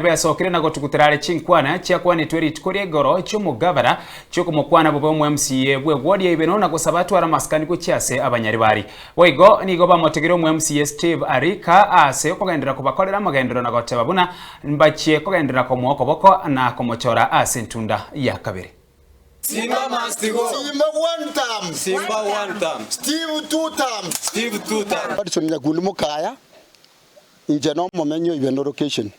Besokire na gotukutirare chinkwana chiakwane tweri tukorie goro cy'umugabara cyo kumukwana bobo mu MCA bwe wodi ibeno na gusabatu ara maskani ko cyase abanyaribari wego nigo bamotegero mu MCA Steve Arika ase kogendera kubakorera magendero na goteba buna mbachiye kogendera ko mwoko boko na komochora ase ntunda ya kabere. Simba must go. Simba one time. Simba one time. Steve two times. Steve two times. Badisoni gulu mukaya injeno momenyo ibeno location.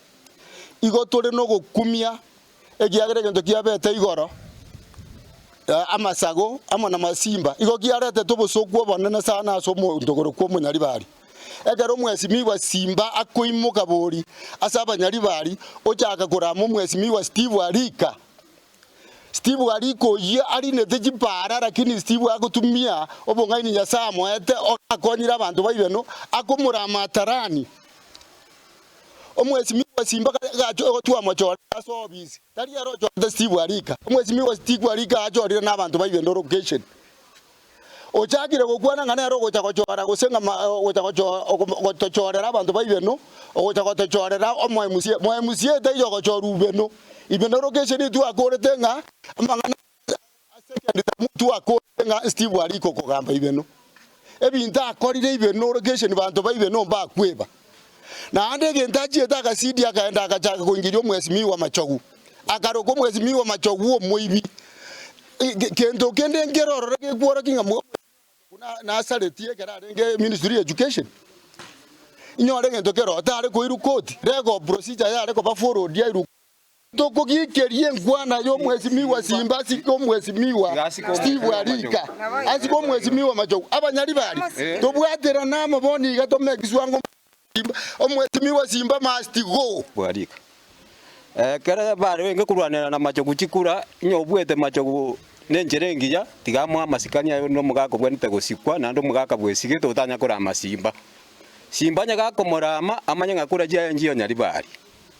Igo tore no gukumia egiagere gento kiabete igoro amasago amona masimba igo giarete tobosokwo bonene sana asomo ndogoro kwa munyaribari egero mwesimi wa simba akoimuka bori asaba nyaribari ojaka kuramo mwesimi wa Steve Arika. Steve Ariko ye ari neteji para lakini Steve agutumia obongaini ya samo ete akonyira abantu bayibeno akomura matarani omwesimi wa simba gacho tuwa mochora asobisi tari yaro cho Steve Arika omwesimi wa Steve Arika ajorira n'abantu bayibendo location ochagire gukwana ngana yaro gocha gochora gusenga gocha gochorera abantu bayibeno gocha gochorera omwemusie tayo gochora ubeno ibeno location tu akorete nga amangana asekandi mutu akorete nga Steve Ariko kugamba ibeno ebinta akorire ibeno location bantu bayibeno mba kweba na ande gentaji etaka sidi akaenda akachaka kuingirio mwesimi wa machogu akaroko mwesimi wa machogu omoibi kendo kende ngeroro reke kwora kinga kuna na saretie kera renge Ministry Education inyore gento kero tare ko irukoti rego procedure ya reko ba forward ya iru toko gikerie ngwana yo mwesimi wa simba siko mwesimi wa Steve Arika asiko mwesimi wa machogu abanyaribari tobwatera nama boni gatomekiswango omwesimi wa simba must go Arika kera bare wenge kurwanira na machogu chikura nyobwete machogu nenjerengiya tigamwa amasikanya yo no mugako bwenete gusikwa nando mugaka bwesige tutanya kura amasimba simba nyaga komorama amanya ngakura jya ngiyo nyaribari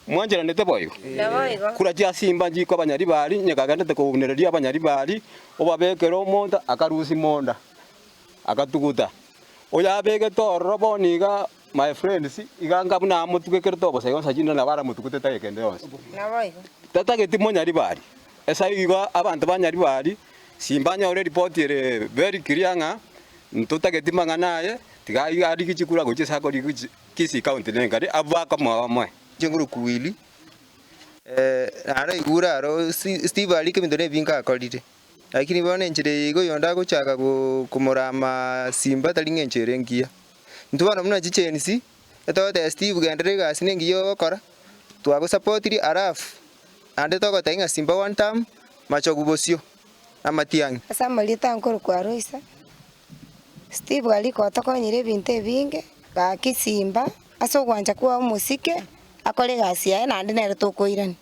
mwanjera nete boyo kura jya simba njiko abanyaribari nyaga ndete kubunereria abanyaribari obabekero monda akarusi monda akatuguta oyabege torrobo niga my friends iganga buna mutukekero tobo sayo sajina na bara mutukute tayekende yose tatageti monyaribari esa iga abantu banyaribari simbanya ore report ere very kirianga ntutageti manganaye tigai ari kichikura goche sako kisi county nengari abaka mwe jenguru kuwili ara igura ro Steve Arika mindone binga akolite lakini bone njire igo yonda gochaka kumorama simba talinge njere ngia ntubana muna chichenisi etote Steve gendrega sinengiyo kora twago supportiri arafu ande toko tainga simba one time machogu bosio amatiangi asa malita nkoro kwa roisa Steve Arika otokonyire binte binge ga kisimba aso gwanja kwa musike akole gasia na ande nero tokoirani